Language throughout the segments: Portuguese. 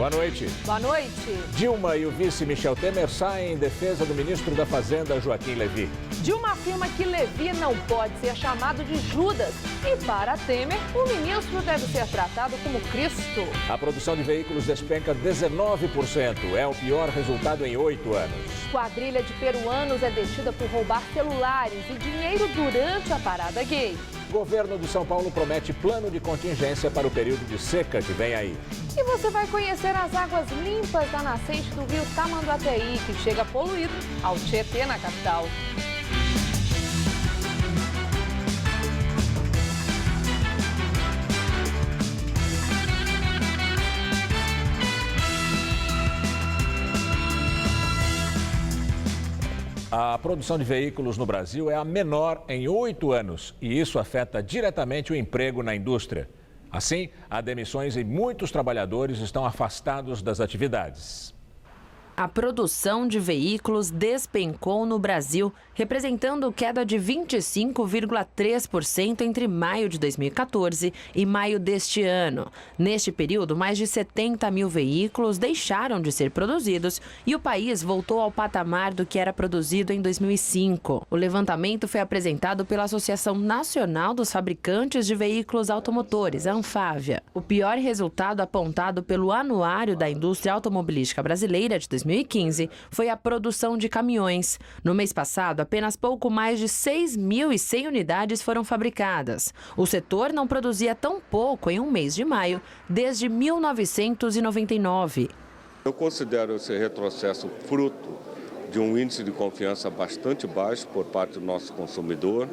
Boa noite. Boa noite. Dilma e o vice Michel Temer saem em defesa do ministro da Fazenda, Joaquim Levy. Dilma afirma que Levy não pode ser chamado de Judas. E para Temer, o ministro deve ser tratado como Cristo. A produção de veículos despenca 19%. É o pior resultado em 8 anos. Quadrilha de peruanos é detida por roubar celulares e dinheiro durante a parada gay. Governo de São Paulo promete plano de contingência para o período de seca que vem aí. E você vai conhecer as águas limpas da nascente do rio Tamanduateí, que chega poluído ao Tietê, na capital. A produção de veículos no Brasil é a menor em 8 anos e isso afeta diretamente o emprego na indústria. Assim, há demissões e muitos trabalhadores estão afastados das atividades. A produção de veículos despencou no Brasil, representando queda de 25,3% entre maio de 2014 e maio deste ano. Neste período, mais de 70 mil veículos deixaram de ser produzidos e o país voltou ao patamar do que era produzido em 2005. O levantamento foi apresentado pela Associação Nacional dos Fabricantes de Veículos Automotores, a Anfávia. O pior resultado apontado pelo Anuário da Indústria Automobilística Brasileira de 2015 foi a produção de caminhões. No mês passado, apenas pouco mais de 6.100 unidades foram fabricadas. O setor não produzia tão pouco em um mês de maio desde 1999. Eu considero esse retrocesso fruto de um índice de confiança bastante baixo por parte do nosso consumidor,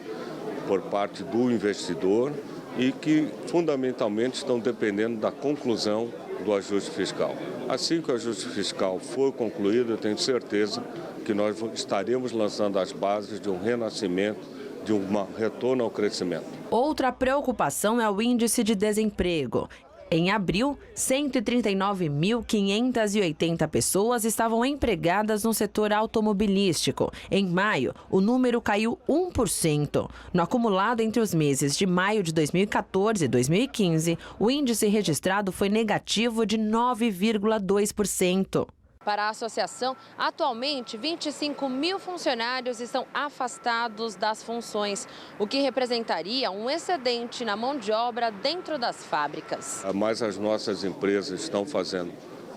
por parte do investidor e que fundamentalmente estão dependendo da conclusão do ajuste fiscal. Assim que o ajuste fiscal for concluído, eu tenho certeza que nós estaremos lançando as bases de um renascimento, de um retorno ao crescimento. Outra preocupação é o índice de desemprego. Em abril, 139.580 pessoas estavam empregadas no setor automobilístico. Em maio, o número caiu 1%. No acumulado entre os meses de maio de 2014 e 2015, o índice registrado foi negativo de 9,2%. Para a associação, atualmente 25 mil funcionários estão afastados das funções, o que representaria um excedente na mão de obra dentro das fábricas. Mas as nossas empresas estão fazendo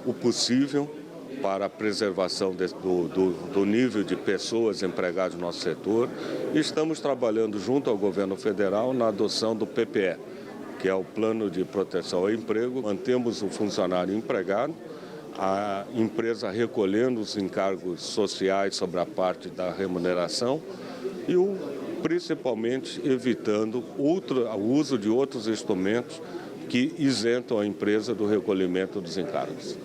o possível para a preservação do nível de pessoas empregadas no nosso setor e estamos trabalhando junto ao governo federal na adoção do PPE, que é o Plano de Proteção ao Emprego. Mantemos o funcionário empregado, a empresa recolhendo os encargos sociais sobre a parte da remuneração e principalmente evitando o uso de outros instrumentos que isentam a empresa do recolhimento dos encargos.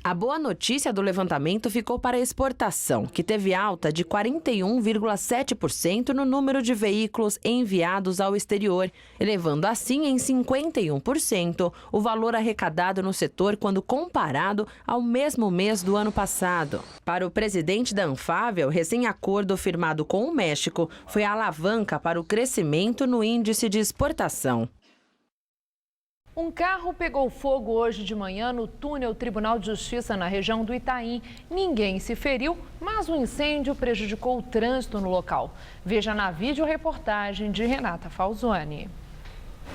A boa notícia do levantamento ficou para a exportação, que teve alta de 41,7% no número de veículos enviados ao exterior, elevando assim em 51% o valor arrecadado no setor quando comparado ao mesmo mês do ano passado. Para o presidente da Anfávia, o recém-acordo firmado com o México foi a alavanca para o crescimento no índice de exportação. Um carro pegou fogo hoje de manhã no túnel Tribunal de Justiça na região do Itaim. Ninguém se feriu, mas o incêndio prejudicou o trânsito no local. Veja na videoreportagem de Renata Falzoni.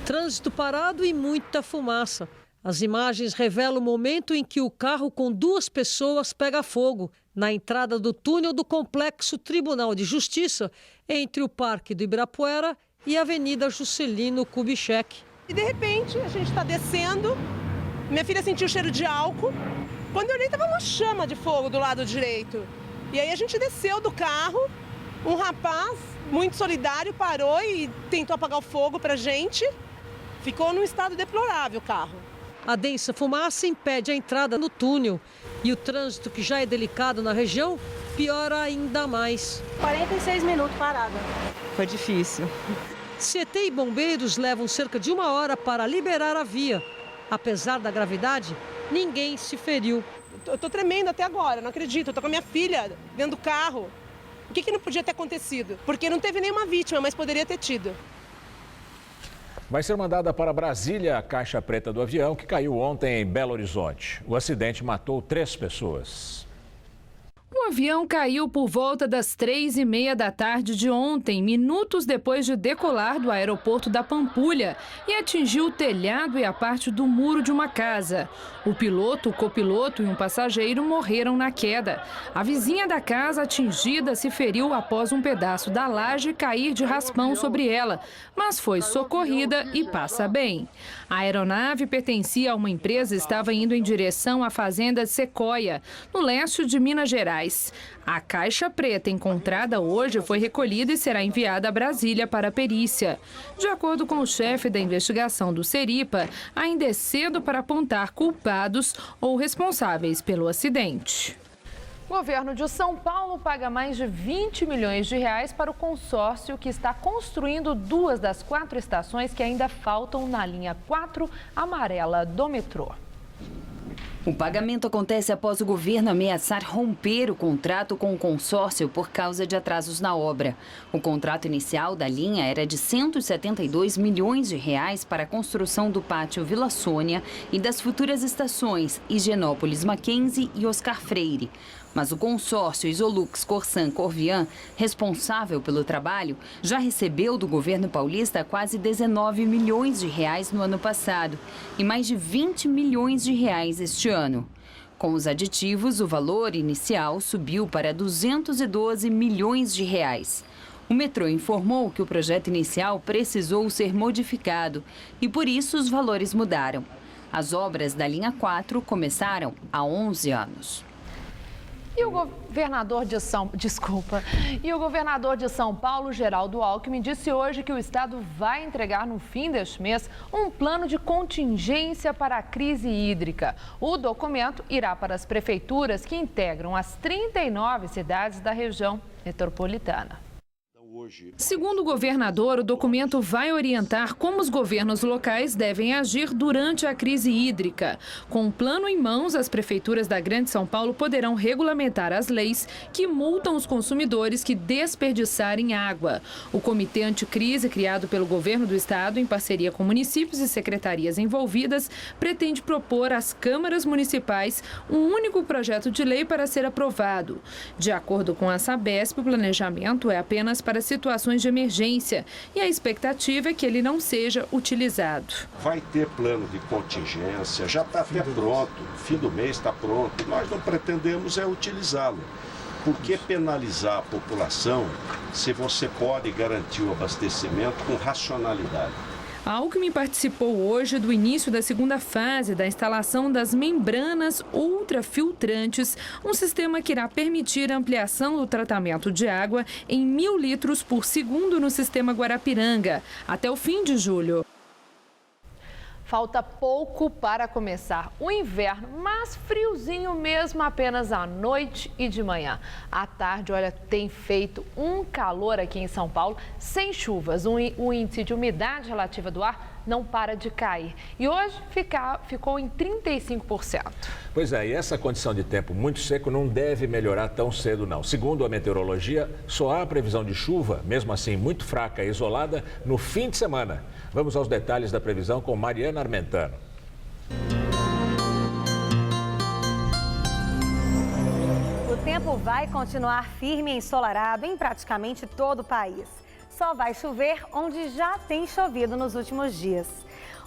Trânsito parado e muita fumaça. As imagens revelam o momento em que o carro com 2 pessoas pega fogo na entrada do túnel do Complexo Tribunal de Justiça entre o Parque do Ibirapuera e a Avenida Juscelino Kubitschek. E de repente a gente está descendo, minha filha sentiu o cheiro de álcool. Quando eu olhei, estava uma chama de fogo do lado direito. E aí a gente desceu do carro, um rapaz muito solidário parou e tentou apagar o fogo para a gente. Ficou num estado deplorável o carro. A densa fumaça impede a entrada no túnel e o trânsito, que já é delicado na região, piora ainda mais. 46 minutos parada. Foi difícil. CT e bombeiros levam cerca de 1 hora para liberar a via. Apesar da gravidade, ninguém se feriu. Eu tô tremendo até agora, não acredito. Eu tô com a minha filha dentro do carro. O que não podia ter acontecido? Porque não teve nenhuma vítima, mas poderia ter tido. Vai ser mandada para Brasília a caixa preta do avião que caiu ontem em Belo Horizonte. O acidente matou 3 pessoas. O avião caiu por volta das 3h30 da tarde de ontem, minutos depois de decolar do aeroporto da Pampulha, e atingiu o telhado e a parte do muro de uma casa. O piloto, o copiloto e um passageiro morreram na queda. A vizinha da casa atingida se feriu após um pedaço da laje cair de raspão sobre ela, mas foi socorrida e passa bem. A aeronave pertencia a uma empresa e estava indo em direção à fazenda Sequoia, no leste de Minas Gerais. A caixa preta encontrada hoje foi recolhida e será enviada a Brasília para a perícia. De acordo com o chefe da investigação do Seripa, ainda é cedo para apontar culpados ou responsáveis pelo acidente. O governo de São Paulo paga mais de 20 milhões de reais para o consórcio que está construindo 2 das 4 estações que ainda faltam na linha 4 amarela do metrô. O pagamento acontece após o governo ameaçar romper o contrato com o consórcio por causa de atrasos na obra. O contrato inicial da linha era de 172 milhões de reais para a construção do pátio Vila Sônia e das futuras estações Higienópolis Mackenzie e Oscar Freire. Mas o consórcio Isolux Corsan Corvian, responsável pelo trabalho, já recebeu do governo paulista quase 19 milhões de reais no ano passado e mais de 20 milhões de reais este ano. Com os aditivos, o valor inicial subiu para 212 milhões de reais. O metrô informou que o projeto inicial precisou ser modificado e, por isso, os valores mudaram. As obras da linha 4 começaram há 11 anos. E o governador de São Paulo, Geraldo Alckmin, disse hoje que o estado vai entregar no fim deste mês um plano de contingência para a crise hídrica. O documento irá para as prefeituras que integram as 39 cidades da região metropolitana. Segundo o governador, o documento vai orientar como os governos locais devem agir durante a crise hídrica. Com o plano em mãos, as prefeituras da Grande São Paulo poderão regulamentar as leis que multam os consumidores que desperdiçarem água. O Comitê Anticrise, criado pelo governo do estado, em parceria com municípios e secretarias envolvidas, pretende propor às câmaras municipais um único projeto de lei para ser aprovado. De acordo com a Sabesp, o planejamento é apenas para situações de emergência e a expectativa é que ele não seja utilizado. Vai ter plano de contingência, já está até pronto, fim do mês está pronto. Nós não pretendemos é utilizá-lo. Por que penalizar a população se você pode garantir o abastecimento com racionalidade? Alckmin participou hoje do início da segunda fase da instalação das membranas ultrafiltrantes, um sistema que irá permitir a ampliação do tratamento de água em 1.000 litros por segundo no sistema Guarapiranga, até o fim de julho. Falta pouco para começar o inverno, mas friozinho mesmo apenas à noite e de manhã. À tarde, olha, tem feito um calor aqui em São Paulo, sem chuvas. O índice de umidade relativa do ar não para de cair. E hoje ficou em 35%. Pois é, e essa condição de tempo muito seco não deve melhorar tão cedo, não. Segundo a meteorologia, só há previsão de chuva, mesmo assim muito fraca e isolada, no fim de semana. Vamos aos detalhes da previsão com Mariana Armentano. O tempo vai continuar firme e ensolarado em praticamente todo o país. Só vai chover onde já tem chovido nos últimos dias.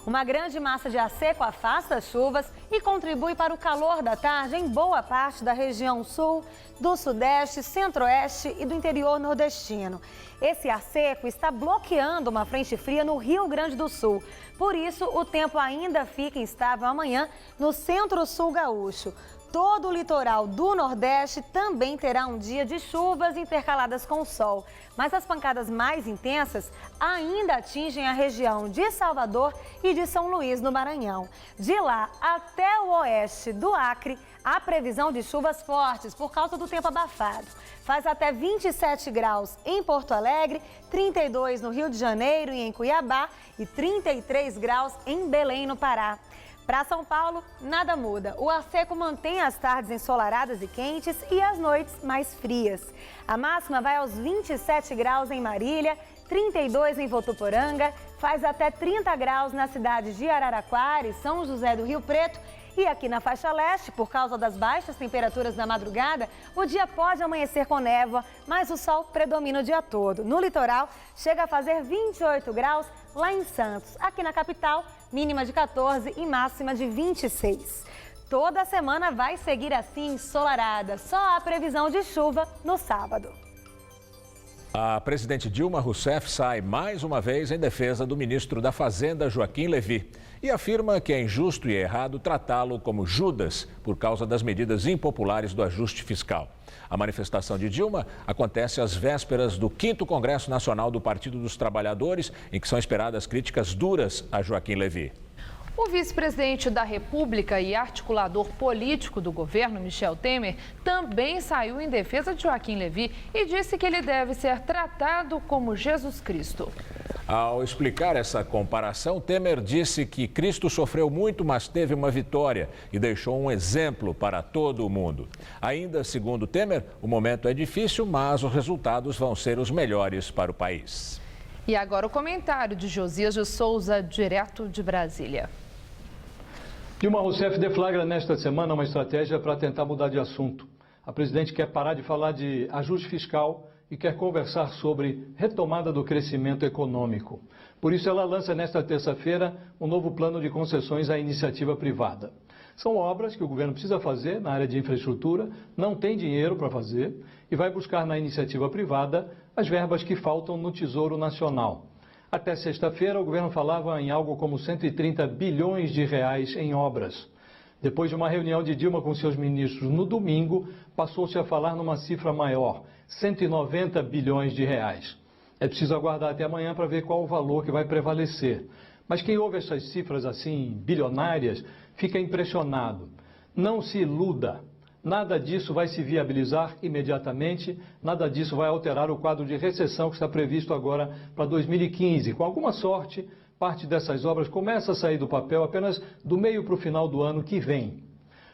Uma grande massa de ar seco afasta as chuvas e contribui para o calor da tarde em boa parte da região sul, do sudeste, centro-oeste e do interior nordestino. Esse ar seco está bloqueando uma frente fria no Rio Grande do Sul. Por isso, o tempo ainda fica instável amanhã no centro-sul gaúcho. Todo o litoral do Nordeste também terá um dia de chuvas intercaladas com sol. Mas as pancadas mais intensas ainda atingem a região de Salvador e de São Luís, no Maranhão. De lá até o oeste do Acre, há previsão de chuvas fortes por causa do tempo abafado. Faz até 27 graus em Porto Alegre, 32 no Rio de Janeiro e em Cuiabá e 33 graus em Belém, no Pará. Para São Paulo, nada muda. O ar seco mantém as tardes ensolaradas e quentes e as noites mais frias. A máxima vai aos 27 graus em Marília, 32 em Votuporanga, faz até 30 graus nas cidades de Araraquara e São José do Rio Preto. E aqui na faixa leste, por causa das baixas temperaturas na madrugada, o dia pode amanhecer com névoa, mas o sol predomina o dia todo. No litoral, chega a fazer 28 graus lá em Santos. Aqui na capital, mínima de 14 e máxima de 26. Toda a semana vai seguir assim ensolarada, só há previsão de chuva no sábado. A presidente Dilma Rousseff sai mais uma vez em defesa do ministro da Fazenda, Joaquim Levy, e afirma que é injusto e errado tratá-lo como Judas por causa das medidas impopulares do ajuste fiscal. A manifestação de Dilma acontece às vésperas do 5º Congresso Nacional do Partido dos Trabalhadores, em que são esperadas críticas duras a Joaquim Levy. O vice-presidente da República e articulador político do governo, Michel Temer, também saiu em defesa de Joaquim Levy e disse que ele deve ser tratado como Jesus Cristo. Ao explicar essa comparação, Temer disse que Cristo sofreu muito, mas teve uma vitória e deixou um exemplo para todo o mundo. Ainda segundo Temer, o momento é difícil, mas os resultados vão ser os melhores para o país. E agora o comentário de Josias de Souza, direto de Brasília. Dilma Rousseff deflagra nesta semana uma estratégia para tentar mudar de assunto. A presidente quer parar de falar de ajuste fiscal e quer conversar sobre retomada do crescimento econômico. Por isso, ela lança nesta terça-feira um novo plano de concessões à iniciativa privada. São obras que o governo precisa fazer na área de infraestrutura, não tem dinheiro para fazer e vai buscar na iniciativa privada as verbas que faltam no Tesouro Nacional. Até sexta-feira, o governo falava em algo como 130 bilhões de reais em obras. Depois de uma reunião de Dilma com seus ministros no domingo, passou-se a falar numa cifra maior, 190 bilhões de reais. É preciso aguardar até amanhã para ver qual o valor que vai prevalecer. Mas quem ouve essas cifras assim, bilionárias, fica impressionado. Não se iluda. Nada disso vai se viabilizar imediatamente, nada disso vai alterar o quadro de recessão que está previsto agora para 2015. Com alguma sorte, parte dessas obras começa a sair do papel apenas do meio para o final do ano que vem.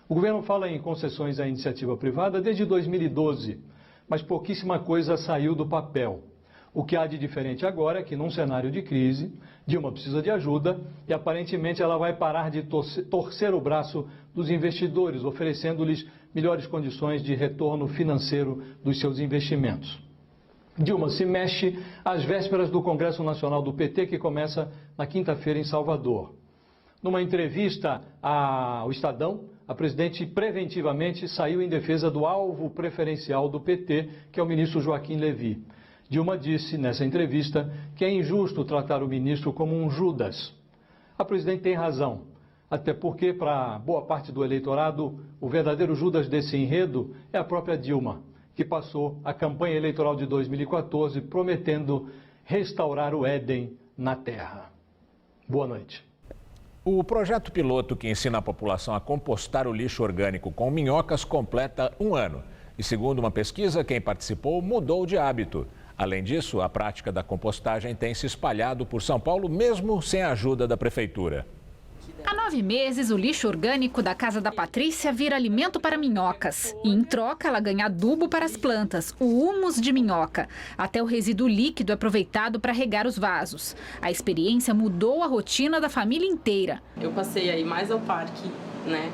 O governo fala em concessões à iniciativa privada desde 2012, mas pouquíssima coisa saiu do papel. O que há de diferente agora é que, num cenário de crise, Dilma precisa de ajuda e, aparentemente, ela vai parar de torcer o braço dos investidores, oferecendo-lhes melhores condições de retorno financeiro dos seus investimentos. Dilma se mexe às vésperas do Congresso Nacional do PT, que começa na quinta-feira em Salvador. Numa entrevista ao Estadão, a presidente preventivamente saiu em defesa do alvo preferencial do PT, que é o ministro Joaquim Levy. Dilma disse nessa entrevista que é injusto tratar o ministro como um Judas. A presidente tem razão, até porque, para boa parte do eleitorado, o verdadeiro Judas desse enredo é a própria Dilma, que passou a campanha eleitoral de 2014 prometendo restaurar o Éden na Terra. Boa noite. O projeto piloto que ensina a população a compostar o lixo orgânico com minhocas completa 1 ano. E segundo uma pesquisa, quem participou mudou de hábito. Além disso, a prática da compostagem tem se espalhado por São Paulo, mesmo sem a ajuda da prefeitura. Há 9 meses, o lixo orgânico da casa da Patrícia vira alimento para minhocas. E, em troca, ela ganha adubo para as plantas, o humus de minhoca. Até o resíduo líquido é aproveitado para regar os vasos. A experiência mudou a rotina da família inteira. Eu passei aí mais ao parque, né,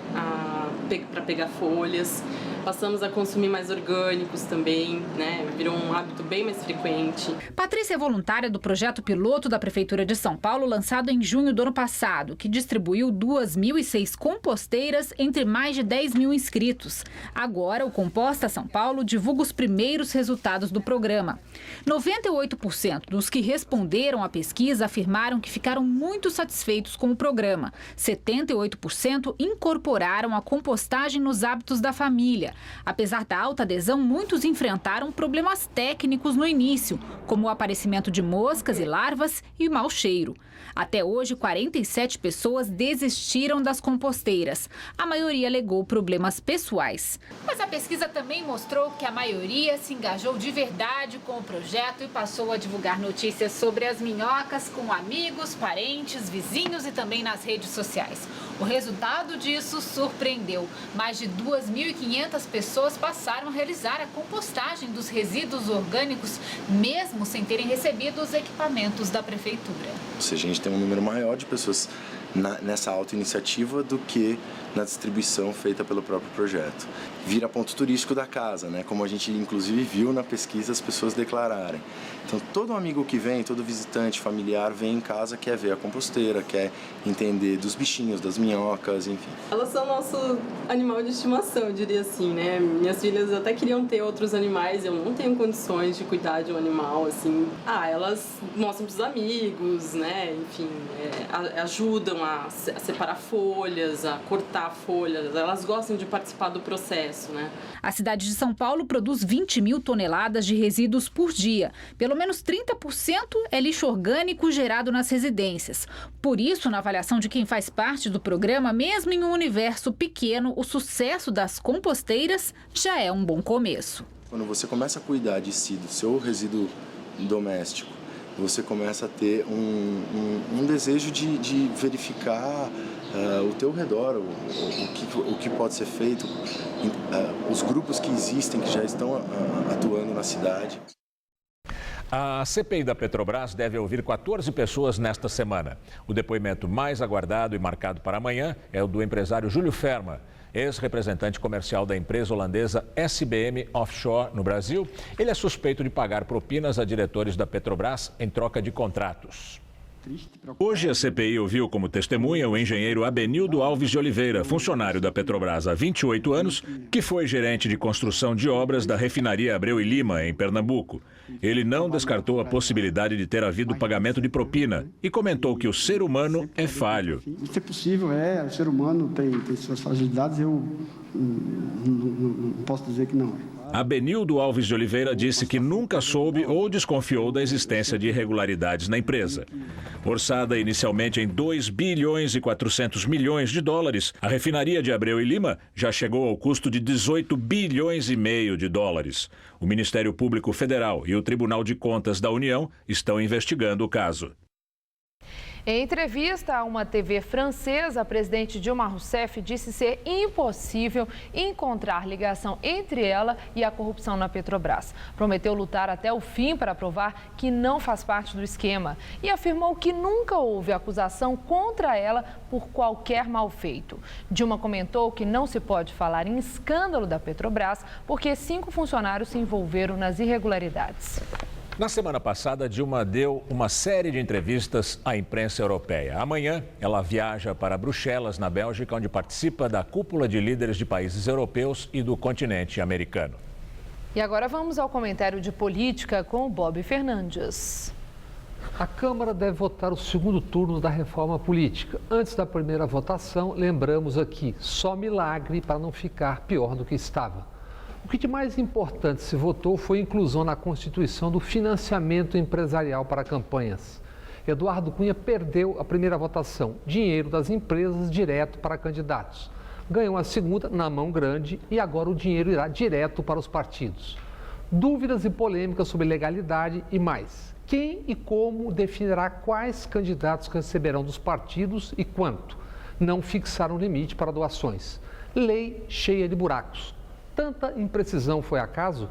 para pegar folhas. Passamos a consumir mais orgânicos também, né? Virou um hábito bem mais frequente. Patrícia é voluntária do projeto piloto da Prefeitura de São Paulo, lançado em junho do ano passado, que distribuiu 2.006 composteiras entre mais de 10 mil inscritos. Agora, o Composta São Paulo divulga os primeiros resultados do programa. 98% dos que responderam à pesquisa afirmaram que ficaram muito satisfeitos com o programa. 78% incorporaram a compostagem nos hábitos da família. Apesar da alta adesão, muitos enfrentaram problemas técnicos no início, como o aparecimento de moscas e larvas e mau cheiro. Até hoje, 47 pessoas desistiram das composteiras. A maioria alegou problemas pessoais. Mas a pesquisa também mostrou que a maioria se engajou de verdade com o projeto e passou a divulgar notícias sobre as minhocas com amigos, parentes, vizinhos e também nas redes sociais. O resultado de disso, surpreendeu. Mais de 2.500 pessoas passaram a realizar a compostagem dos resíduos orgânicos, mesmo sem terem recebido os equipamentos da prefeitura. Ou seja, a gente tem um número maior de pessoas nessa auto-iniciativa do que na distribuição feita pelo próprio projeto. Vira ponto turístico da casa, né? Como a gente inclusive viu na pesquisa as pessoas declararem. Então todo amigo que vem, todo visitante, familiar vem em casa, quer ver a composteira, quer entender dos bichinhos, das minhocas, enfim. Elas são nosso animal de estimação, eu diria assim, né? Minhas filhas até queriam ter outros animais, eu não tenho condições de cuidar de um animal, assim. Elas mostram pros amigos, né? Enfim, ajudam a separar folhas, a cortar folhas, elas gostam de participar do processo, né? A cidade de São Paulo produz 20 mil toneladas de resíduos por dia. Pelo menos 30% é lixo orgânico gerado nas residências. Por isso, na avaliação de quem faz parte do programa, mesmo em um universo pequeno, o sucesso das composteiras já é um bom começo. Quando você começa a cuidar de si, do seu resíduo doméstico, você começa a ter um desejo de verificar o teu redor, o que pode ser feito, os grupos que existem, que já estão atuando na cidade. A CPI da Petrobras deve ouvir 14 pessoas nesta semana. O depoimento mais aguardado e marcado para amanhã é o do empresário Júlio Ferma, ex-representante comercial da empresa holandesa SBM Offshore no Brasil. Ele é suspeito de pagar propinas a diretores da Petrobras em troca de contratos. Hoje a CPI ouviu como testemunha o engenheiro Abenildo Alves de Oliveira, funcionário da Petrobras há 28 anos, que foi gerente de construção de obras da refinaria Abreu e Lima, em Pernambuco. Ele não descartou a possibilidade de ter havido pagamento de propina e comentou que o ser humano é falho. Isso é possível, o ser humano tem suas fragilidades, eu não posso dizer que não é. Abenildo Alves de Oliveira disse que nunca soube ou desconfiou da existência de irregularidades na empresa. Orçada inicialmente em 2 bilhões e 400 milhões de dólares, a refinaria de Abreu e Lima já chegou ao custo de 18 bilhões e meio de dólares. O Ministério Público Federal e o Tribunal de Contas da União estão investigando o caso. Em entrevista a uma TV francesa, a presidente Dilma Rousseff disse ser impossível encontrar ligação entre ela e a corrupção na Petrobras. Prometeu lutar até o fim para provar que não faz parte do esquema e afirmou que nunca houve acusação contra ela por qualquer mal feito. Dilma comentou que não se pode falar em escândalo da Petrobras porque 5 funcionários se envolveram nas irregularidades. Na semana passada, Dilma deu uma série de entrevistas à imprensa europeia. Amanhã, ela viaja para Bruxelas, na Bélgica, onde participa da cúpula de líderes de países europeus e do continente americano. E agora vamos ao comentário de política com o Bob Fernandes. A Câmara deve votar o segundo turno da reforma política. Antes da primeira votação, lembramos aqui, só milagre para não ficar pior do que estava. O que de mais importante se votou foi a inclusão na Constituição do financiamento empresarial para campanhas. Eduardo Cunha perdeu a primeira votação, dinheiro das empresas direto para candidatos. Ganhou a segunda na mão grande e agora o dinheiro irá direto para os partidos. Dúvidas e polêmicas sobre legalidade e mais. Quem e como definirá quais candidatos receberão dos partidos e quanto? Não fixaram limite para doações. Lei cheia de buracos. Tanta imprecisão foi acaso?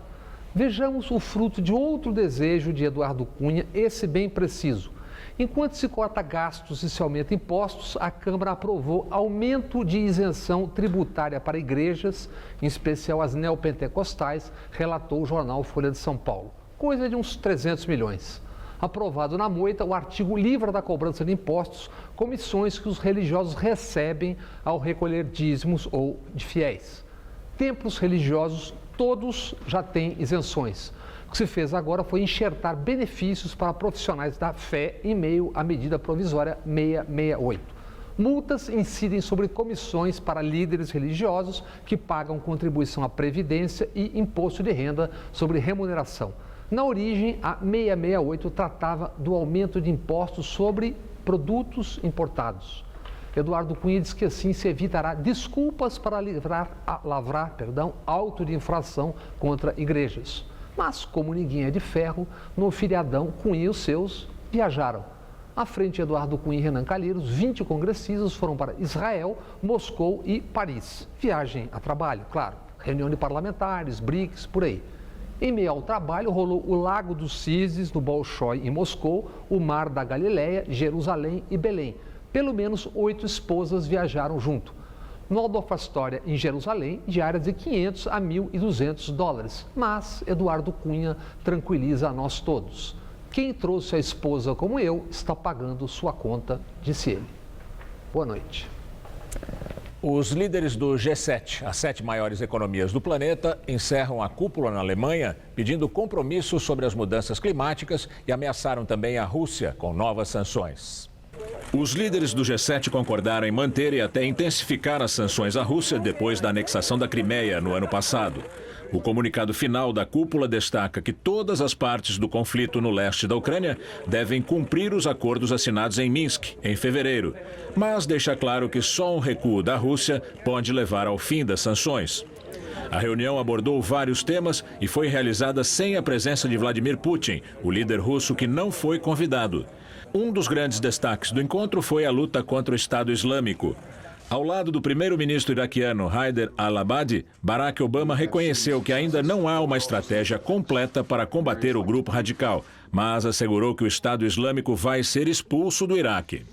Vejamos o fruto de outro desejo de Eduardo Cunha, esse bem preciso. Enquanto se corta gastos e se aumenta impostos, a Câmara aprovou aumento de isenção tributária para igrejas, em especial as neopentecostais, relatou o jornal Folha de São Paulo. Coisa de uns 300 milhões. Aprovado na moita, o artigo livra da cobrança de impostos comissões que os religiosos recebem ao recolher dízimos ou de fiéis. Templos religiosos, todos já têm isenções. O que se fez agora foi enxertar benefícios para profissionais da fé em meio à medida provisória 668. Multas incidem sobre comissões para líderes religiosos que pagam contribuição à Previdência e imposto de renda sobre remuneração. Na origem, a 668 tratava do aumento de impostos sobre produtos importados. Eduardo Cunha diz que assim se evitará desculpas para lavrar auto de infração contra igrejas. Mas, como ninguém é de ferro, no feriadão, Cunha e os seus viajaram. À frente de Eduardo Cunha e Renan Calheiros, 20 congressistas foram para Israel, Moscou e Paris. Viagem a trabalho, claro. Reunião de parlamentares, BRICS, por aí. Em meio ao trabalho, rolou o Lago dos Cisnes, no Bolshoi, em Moscou, o Mar da Galileia, Jerusalém e Belém. Pelo menos 8 esposas viajaram junto. No Waldorf Astoria, em Jerusalém, diárias de 500 a 1.200 dólares. Mas Eduardo Cunha tranquiliza a nós todos. Quem trouxe a esposa como eu está pagando sua conta, disse ele. Boa noite. Os líderes do G7, as 7 maiores economias do planeta, encerram a cúpula na Alemanha pedindo compromissos sobre as mudanças climáticas e ameaçaram também a Rússia com novas sanções. Os líderes do G7 concordaram em manter e até intensificar as sanções à Rússia depois da anexação da Crimeia no ano passado. O comunicado final da cúpula destaca que todas as partes do conflito no leste da Ucrânia devem cumprir os acordos assinados em Minsk, em fevereiro, mas deixa claro que só um recuo da Rússia pode levar ao fim das sanções. A reunião abordou vários temas e foi realizada sem a presença de Vladimir Putin, o líder russo que não foi convidado. Um dos grandes destaques do encontro foi a luta contra o Estado Islâmico. Ao lado do primeiro-ministro iraquiano Haider al-Abadi, Barack Obama reconheceu que ainda não há uma estratégia completa para combater o grupo radical, mas assegurou que o Estado Islâmico vai ser expulso do Iraque.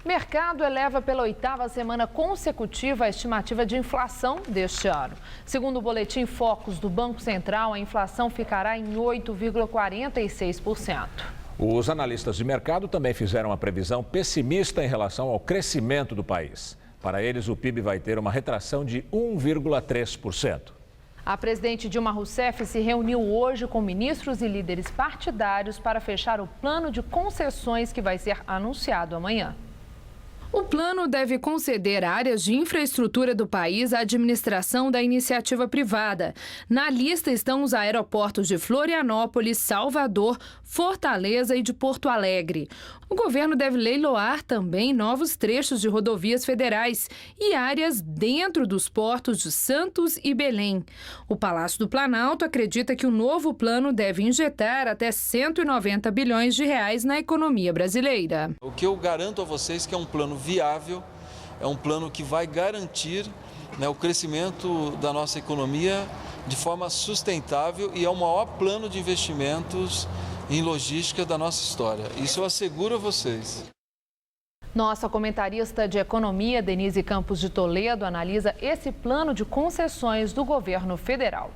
Mercado eleva pela 8ª semana consecutiva a estimativa de inflação deste ano. Segundo o boletim Focus do Banco Central, a inflação ficará em 8,46%. Os analistas de mercado também fizeram uma previsão pessimista em relação ao crescimento do país. Para eles, o PIB vai ter uma retração de 1,3%. A presidente Dilma Rousseff se reuniu hoje com ministros e líderes partidários para fechar o plano de concessões que vai ser anunciado amanhã. O plano deve conceder áreas de infraestrutura do país à administração da iniciativa privada. Na lista estão os aeroportos de Florianópolis, Salvador, Fortaleza e de Porto Alegre. O governo deve leiloar também novos trechos de rodovias federais e áreas dentro dos portos de Santos e Belém. O Palácio do Planalto acredita que o novo plano deve injetar até 190 bilhões de reais na economia brasileira. O que eu garanto a vocês é que é um plano viável, é um plano que vai garantir, o crescimento da nossa economia de forma sustentável e é o maior plano de investimentos em logística da nossa história. Isso eu asseguro a vocês. Nossa comentarista de economia, Denise Campos de Toledo, analisa esse plano de concessões do governo federal.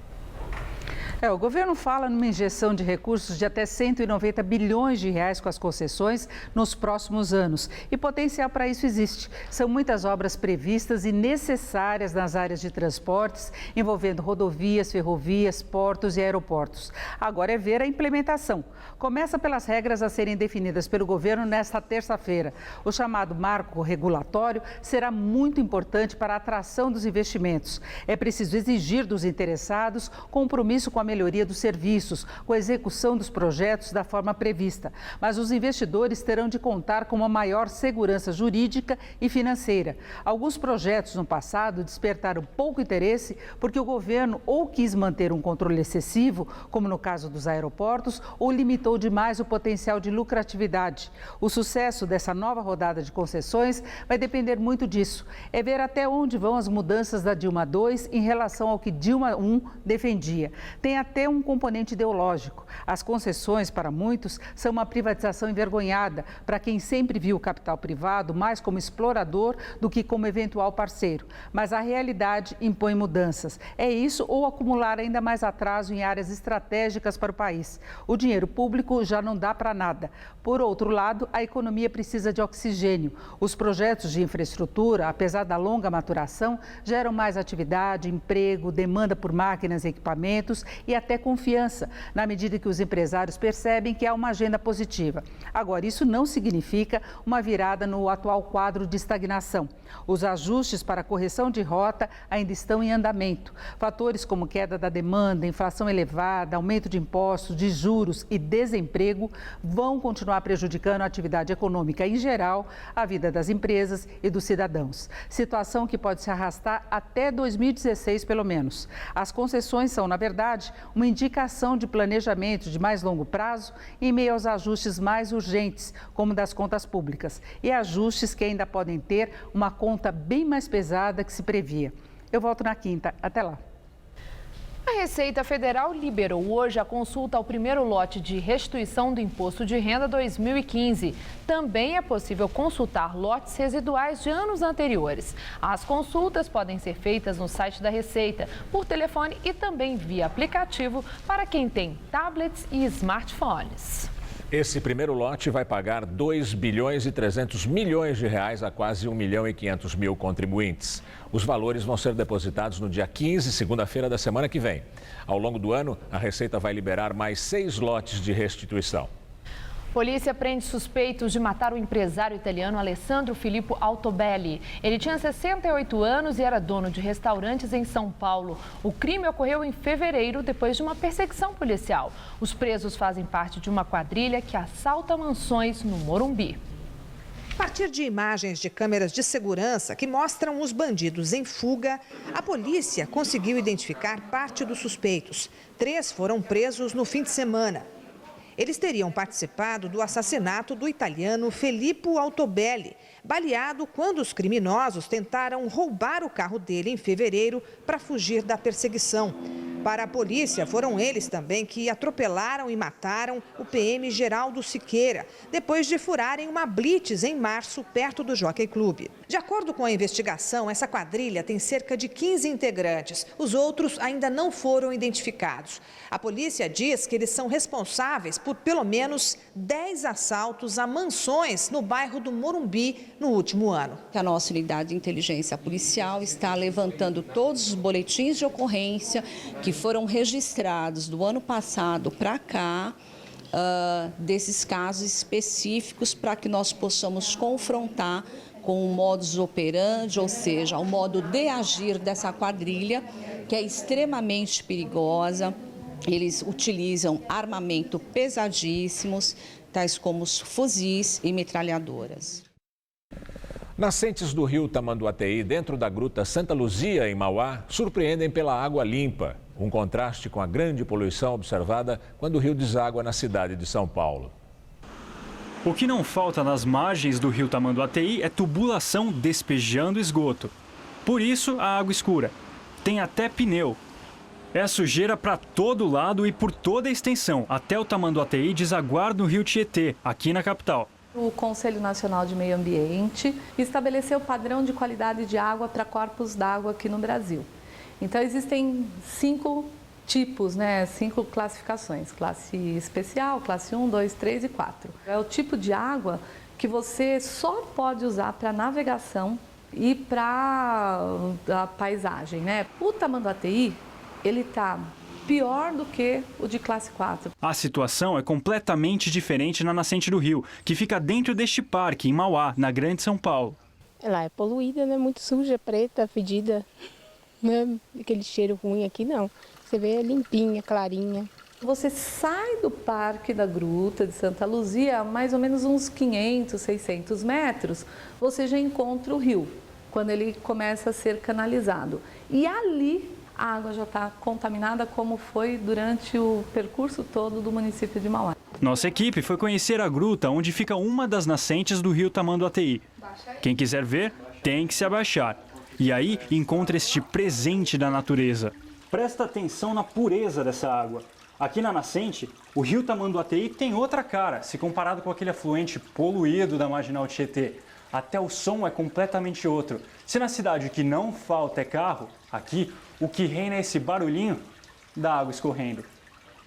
O governo fala numa injeção de recursos de até 190 bilhões de reais com as concessões nos próximos anos. E potencial para isso existe. São muitas obras previstas e necessárias nas áreas de transportes, envolvendo rodovias, ferrovias, portos e aeroportos. Agora é ver a implementação. Começa pelas regras a serem definidas pelo governo nesta terça-feira. O chamado marco regulatório será muito importante para a atração dos investimentos. É preciso exigir dos interessados compromisso com a melhoria dos serviços, com a execução dos projetos da forma prevista. Mas os investidores terão de contar com uma maior segurança jurídica e financeira. Alguns projetos no passado despertaram pouco interesse porque o governo ou quis manter um controle excessivo, como no caso dos aeroportos, ou limitou demais o potencial de lucratividade. O sucesso dessa nova rodada de concessões vai depender muito disso. É ver até onde vão as mudanças da Dilma II em relação ao que Dilma I defendia. Tem até um componente ideológico. As concessões, para muitos, são uma privatização envergonhada para quem sempre viu o capital privado mais como explorador do que como eventual parceiro. Mas a realidade impõe mudanças. É isso ou acumular ainda mais atraso em áreas estratégicas para o país. O dinheiro público já não dá para nada. Por outro lado, a economia precisa de oxigênio. Os projetos de infraestrutura, apesar da longa maturação, geram mais atividade, emprego, demanda por máquinas e equipamentos e até confiança, na medida que os empresários percebem que há uma agenda positiva. Agora, isso não significa uma virada no atual quadro de estagnação. Os ajustes para a correção de rota ainda estão em andamento. Fatores como queda da demanda, inflação elevada, aumento de impostos, de juros e desemprego vão continuar prejudicando a atividade econômica em geral, a vida das empresas e dos cidadãos. Situação que pode se arrastar até 2016, pelo menos. As concessões são, na verdade, uma indicação de planejamento de mais longo prazo em meio aos ajustes mais urgentes, como das contas públicas, e ajustes que ainda podem ter uma conta bem mais pesada que se previa. Eu volto na quinta. Até lá. A Receita Federal liberou hoje a consulta ao primeiro lote de restituição do Imposto de Renda 2015. Também é possível consultar lotes residuais de anos anteriores. As consultas podem ser feitas no site da Receita, por telefone e também via aplicativo para quem tem tablets e smartphones. Esse primeiro lote vai pagar 2 bilhões e 300 milhões de reais a quase 1 milhão e 500 mil contribuintes. Os valores vão ser depositados no dia 15, segunda-feira da semana que vem. Ao longo do ano, a Receita vai liberar mais 6 lotes de restituição. Polícia prende suspeitos de matar o empresário italiano Alessandro Filippo Altobelli. Ele tinha 68 anos e era dono de restaurantes em São Paulo. O crime ocorreu em fevereiro, depois de uma perseguição policial. Os presos fazem parte de uma quadrilha que assalta mansões no Morumbi. A partir de imagens de câmeras de segurança que mostram os bandidos em fuga, a polícia conseguiu identificar parte dos suspeitos. 3 foram presos no fim de semana. Eles teriam participado do assassinato do italiano Filippo Altobelli, baleado quando os criminosos tentaram roubar o carro dele em fevereiro para fugir da perseguição. Para a polícia, foram eles também que atropelaram e mataram o PM Geraldo Siqueira, depois de furarem uma blitz em março, perto do Jockey Club. De acordo com a investigação, essa quadrilha tem cerca de 15 integrantes. Os outros ainda não foram identificados. A polícia diz que eles são responsáveis por pelo menos 10 assaltos a mansões no bairro do Morumbi no último ano. A nossa unidade de inteligência policial está levantando todos os boletins de ocorrência que foram registrados do ano passado para cá, desses casos específicos, para que nós possamos confrontar com o modus operandi, ou seja, o modo de agir dessa quadrilha, que é extremamente perigosa. Eles utilizam armamento pesadíssimos, tais como fuzis e metralhadoras. Nascentes do rio Tamanduateí, dentro da gruta Santa Luzia, em Mauá, surpreendem pela água limpa. Um contraste com a grande poluição observada quando o rio deságua na cidade de São Paulo. O que não falta nas margens do rio Tamanduateí é tubulação despejando esgoto. Por isso, a água escura. Tem até pneu. É sujeira para todo lado e por toda a extensão, até o Tamanduateí desaguar no rio Tietê, aqui na capital. O Conselho Nacional de Meio Ambiente estabeleceu padrão de qualidade de água para corpos d'água aqui no Brasil. Então, existem 5 tipos, 5 classificações. Classe especial, classe 1, 2, 3 e 4. É o tipo de água que você só pode usar para navegação e para a paisagem, O Tamanduateí, ele está pior do que o de classe 4. A situação é completamente diferente na nascente do rio, que fica dentro deste parque, em Mauá, na Grande São Paulo. Ela é poluída, muito suja, preta, fedida. Não é aquele cheiro ruim aqui, não. Você vê limpinha, clarinha. Você sai do Parque da Gruta de Santa Luzia, a mais ou menos uns 500, 600 metros, você já encontra o rio, quando ele começa a ser canalizado. E ali a água já está contaminada, como foi durante o percurso todo do município de Mauá. Nossa equipe foi conhecer a gruta onde fica uma das nascentes do rio Tamanduateí. Quem quiser ver, tem que se abaixar. E aí encontra este presente da natureza. Presta atenção na pureza dessa água. Aqui na nascente, o rio Tamanduateí tem outra cara, se comparado com aquele afluente poluído da Marginal Tietê. Até o som é completamente outro. Se na cidade o que não falta é carro, aqui o que reina é esse barulhinho da água escorrendo.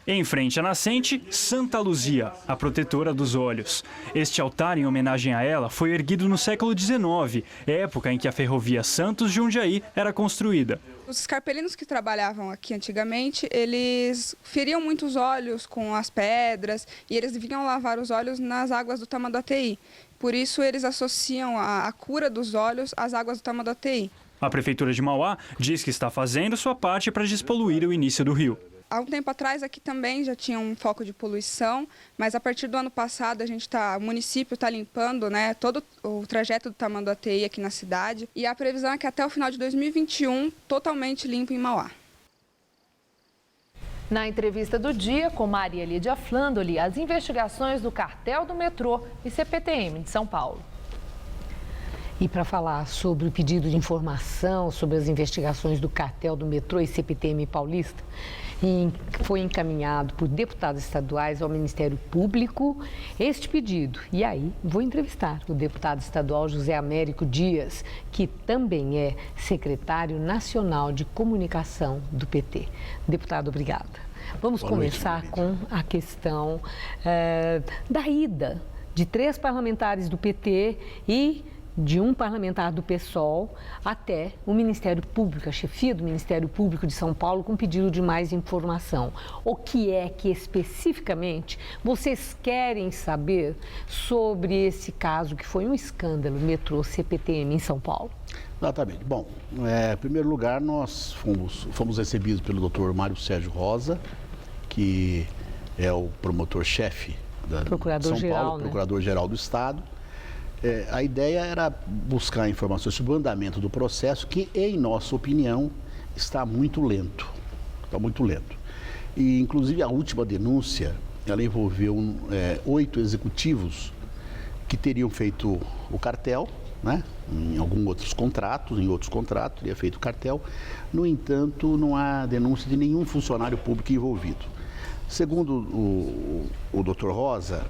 Em frente à nascente, Santa Luzia, a protetora dos olhos. Este altar, em homenagem a ela, foi erguido no século XIX, época em que a ferrovia Santos-Jundiaí era construída. Os escarpelinos que trabalhavam aqui antigamente, eles feriam muito os olhos com as pedras e eles vinham lavar os olhos nas águas do Tamanduateí. Por isso, eles associam a cura dos olhos às águas do Tamanduateí. A Prefeitura de Mauá diz que está fazendo sua parte para despoluir o início do rio. Há um tempo atrás aqui também já tinha um foco de poluição, mas a partir do ano passado o município está limpando todo o trajeto do Tamanduateí aqui na cidade e a previsão é que até o final de 2021 totalmente limpo em Mauá. Na entrevista do dia com Maria Lídia Flandoli, as investigações do cartel do metrô e CPTM de São Paulo. E para falar sobre o pedido de informação sobre as investigações do cartel do metrô e CPTM paulista, foi encaminhado por deputados estaduais ao Ministério Público este pedido. E aí vou entrevistar o deputado estadual José Américo Dias, que também é secretário nacional de comunicação do PT. Deputado, obrigada. Vamos começar com a questão da ida de 3 parlamentares do PT e de um parlamentar do PSOL até o Ministério Público, a chefia do Ministério Público de São Paulo, com pedido de mais informação. O que é que especificamente vocês querem saber sobre esse caso que foi um escândalo, metrô CPTM em São Paulo? Exatamente. Bom, em primeiro lugar, nós fomos recebidos pelo Dr. Mário Sérgio Rosa, que é o promotor-chefe da São Paulo, procurador-geral do Estado. A ideia era buscar informações sobre o andamento do processo, que, em nossa opinião, está muito lento. Está muito lento. E, inclusive, a última denúncia, ela envolveu 8 executivos que teriam feito o cartel, né? Em outros contratos, teria feito o cartel. No entanto, não há denúncia de nenhum funcionário público envolvido. Segundo o Dr. Rosa,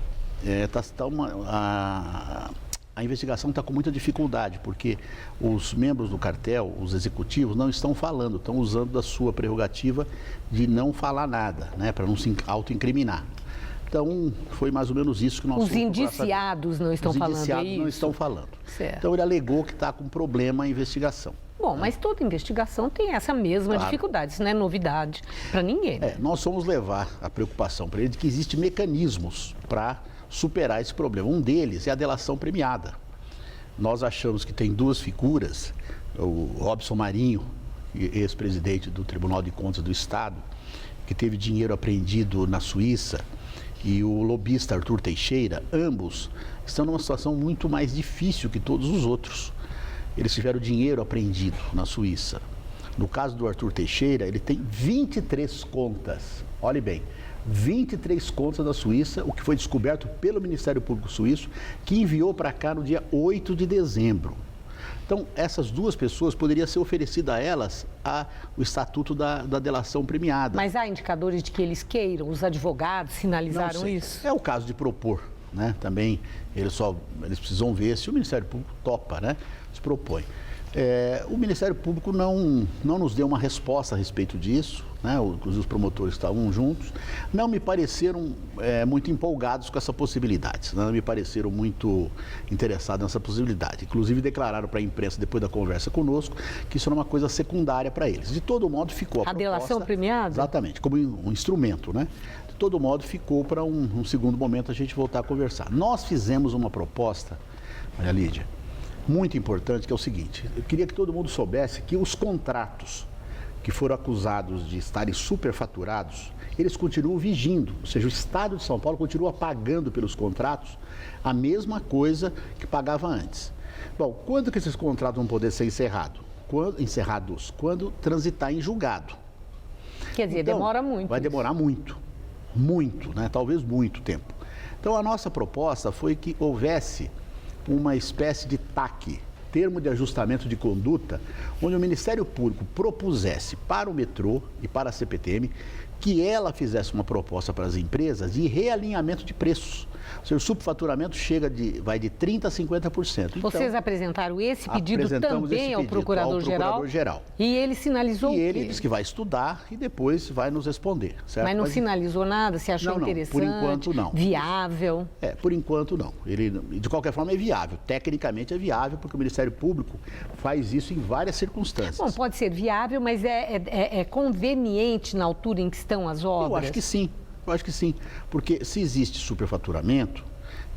a investigação está com muita dificuldade, porque os membros do cartel, os executivos, não estão falando, estão usando da sua prerrogativa de não falar nada, né, para não se autoincriminar. Então, foi mais ou menos isso que nós... Os indiciados não estão falando, é isso? Os indiciados não estão falando. Certo. Então, ele alegou que está com problema a investigação. Bom, mas toda investigação tem essa mesma dificuldade, isso não é novidade para ninguém. Nós fomos levar a preocupação para ele de que existem mecanismos para superar esse problema. Um deles é a delação premiada. Nós achamos que tem 2 figuras, o Robson Marinho, ex-presidente do Tribunal de Contas do Estado, que teve dinheiro apreendido na Suíça, e o lobista Arthur Teixeira, ambos estão numa situação muito mais difícil que todos os outros. Eles tiveram dinheiro apreendido na Suíça. No caso do Arthur Teixeira, ele tem 23 contas. Olhe bem, 23 contas da Suíça, o que foi descoberto pelo Ministério Público Suíço, que enviou para cá no dia 8 de dezembro. Então, essas 2 pessoas poderia ser oferecido a elas o estatuto da delação premiada. Mas há indicadores de que eles queiram, os advogados sinalizaram isso? É o caso de propor, né? Também eles precisam ver se o Ministério Público topa, né? Se propõe. O Ministério Público não nos deu uma resposta a respeito disso, né? Inclusive os promotores estavam juntos, não me pareceram muito empolgados com essa possibilidade, não me pareceram muito interessados nessa possibilidade. Inclusive declararam para a imprensa, depois da conversa conosco, que isso era uma coisa secundária para eles. De todo modo, ficou a proposta... delação premiada? Exatamente, como um instrumento, né? De todo modo, ficou para um segundo momento a gente voltar a conversar. Nós fizemos uma proposta, Maria Lídia, muito importante, que é o seguinte: eu queria que todo mundo soubesse que os contratos que foram acusados de estarem superfaturados, eles continuam vigindo, ou seja, o Estado de São Paulo continua pagando pelos contratos a mesma coisa que pagava antes. Bom, quando que esses contratos vão poder ser encerrados? Quando transitar em julgado. Quer dizer, então, demora muito. Vai demorar muito, né? Talvez muito tempo. Então, a nossa proposta foi que houvesse uma espécie de TAC, termo de ajustamento de conduta, onde o Ministério Público propusesse para o metrô e para a CPTM que ela fizesse uma proposta para as empresas de realinhamento de preços. Ou seja, o subfaturamento vai de 30% a 50%. Então, vocês apresentaram esse pedido também ao Procurador-Geral? E ele sinalizou o quê? E ele disse que vai estudar e depois vai nos responder. Certo? Mas não sinalizou nada? Você achou interessante? Por enquanto não. Viável? Por enquanto não. Ele, de qualquer forma, é viável. Tecnicamente é viável, porque o Ministério Público faz isso em várias circunstâncias. Bom, pode ser viável, mas é conveniente na altura em que estão as obras? Eu acho que sim, porque se existe superfaturamento,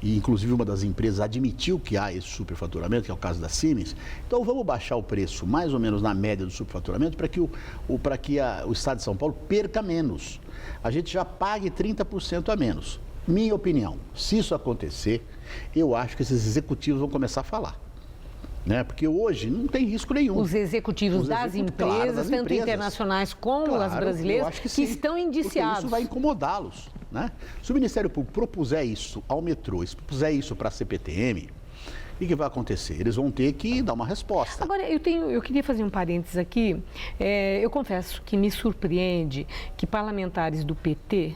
e inclusive uma das empresas admitiu que há esse superfaturamento, que é o caso da Siemens, então vamos baixar o preço mais ou menos na média do superfaturamento para que o Estado de São Paulo perca menos. A gente já pague 30% a menos. Minha opinião, se isso acontecer, eu acho que esses executivos vão começar a falar. né? Porque hoje não tem risco nenhum. Os executivos das empresas, tanto internacionais como as brasileiras, que estão indiciados. Isso vai incomodá-los, né? Se o Ministério Público propuser isso ao metrô, se propuser isso para a CPTM, o que vai acontecer? Eles vão ter que dar uma resposta. Agora, eu queria fazer um parênteses aqui. Eu confesso que me surpreende que parlamentares do PT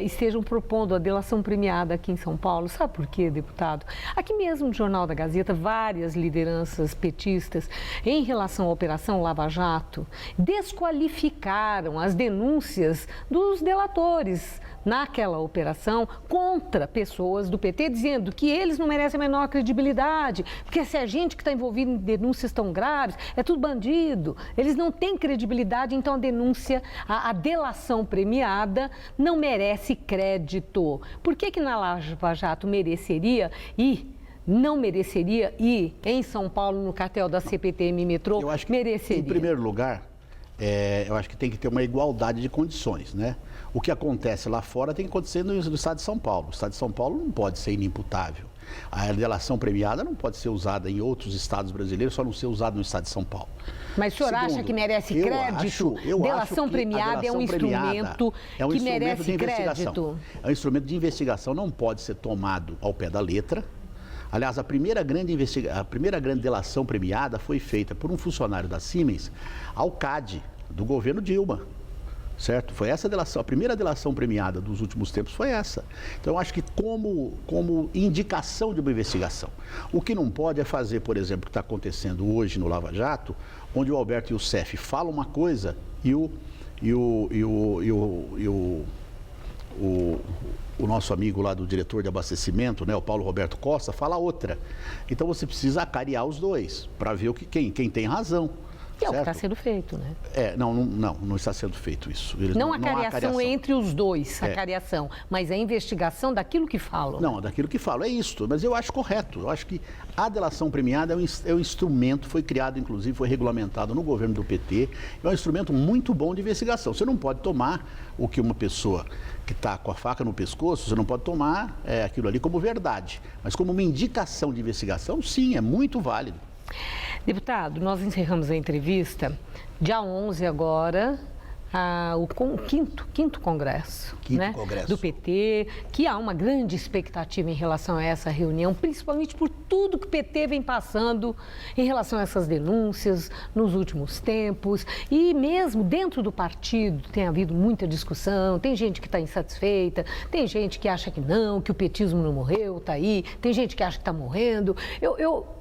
estejam propondo a delação premiada aqui em São Paulo. Sabe por quê, deputado? Aqui mesmo no Jornal da Gazeta, várias lideranças petistas, em relação à Operação Lava Jato, desqualificaram as denúncias dos delatores naquela operação contra pessoas do PT, dizendo que eles não merecem a menor credibilidade, porque se é gente que está envolvida em denúncias tão graves, é tudo bandido, eles não têm credibilidade, então a denúncia, a delação premiada não merece crédito. Por que na Lava Jato mereceria e não mereceria e em São Paulo, no cartel da CPTM Metrô, mereceria? Em primeiro lugar, eu acho que tem que ter uma igualdade de condições, né? O que acontece lá fora tem que acontecer no estado de São Paulo. O estado de São Paulo não pode ser inimputável. A delação premiada não pode ser usada em outros estados brasileiros, só não ser usada no estado de São Paulo. Mas o senhor acha que merece crédito? Delação premiada é um instrumento que merece crédito? É um instrumento de investigação, não pode ser tomado ao pé da letra. Aliás, a primeira grande delação premiada foi feita por um funcionário da Siemens ao CAD, do governo Dilma. Certo? Foi essa delação, a primeira delação premiada dos últimos tempos foi essa. Então, eu acho que como indicação de uma investigação. O que não pode é fazer, por exemplo, o que está acontecendo hoje no Lava Jato, onde o Alberto Youssef fala uma coisa e o nosso amigo lá do diretor de abastecimento, né, o Paulo Roberto Costa, fala outra. Então, você precisa acariar os dois, para ver quem tem razão. Que é o que está sendo feito, né? Não está sendo feito isso. Não a cariação entre os dois, a cariação, mas a investigação daquilo que falam. Não, daquilo que falam, é isso. Mas eu acho correto. Eu acho que a delação premiada é um instrumento, foi criado, inclusive, foi regulamentado no governo do PT. É um instrumento muito bom de investigação. Você não pode tomar o que uma pessoa que está com a faca no pescoço, você não pode tomar aquilo ali como verdade. Mas como uma indicação de investigação, sim, é muito válido. Deputado, nós encerramos a entrevista dia 11 agora, o quinto congresso, do PT, que há uma grande expectativa em relação a essa reunião, principalmente por tudo que o PT vem passando em relação a essas denúncias nos últimos tempos. E mesmo dentro do partido tem havido muita discussão, tem gente que está insatisfeita, tem gente que acha que não, que o petismo não morreu, está aí, tem gente que acha que está morrendo.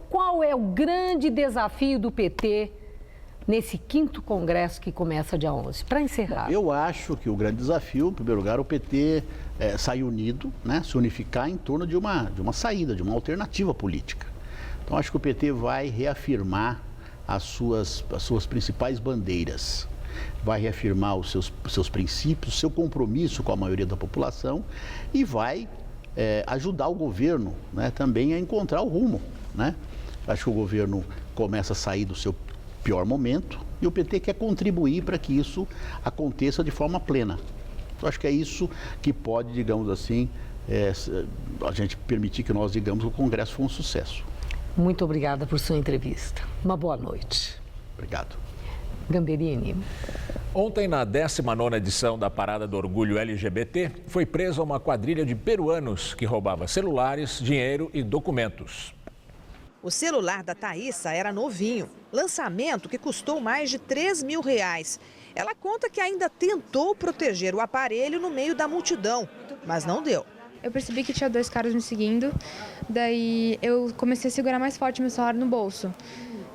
Qual é o grande desafio do PT nesse quinto congresso que começa dia 11? Para encerrar. Eu acho que o grande desafio, em primeiro lugar, o PT sair unido, né, se unificar em torno de uma saída, de uma alternativa política. Então, acho que o PT vai reafirmar as suas principais bandeiras, vai reafirmar os seus princípios, seu compromisso com a maioria da população e vai ajudar o governo, né, também a encontrar o rumo, né? Acho que o governo começa a sair do seu pior momento e o PT quer contribuir para que isso aconteça de forma plena. Eu acho que é isso que pode, digamos assim, a gente permitir que nós digamos que o Congresso foi um sucesso. Muito obrigada por sua entrevista. Uma boa noite. Obrigado. Gamberini. Ontem, na 19ª edição da Parada do Orgulho LGBT, foi presa uma quadrilha de peruanos que roubava celulares, dinheiro e documentos. O celular da Thaísa era novinho, lançamento que custou mais de R$3 mil. Ela conta que ainda tentou proteger o aparelho no meio da multidão, mas não deu. Eu percebi que tinha 2 caras me seguindo, daí eu comecei a segurar mais forte meu celular no bolso.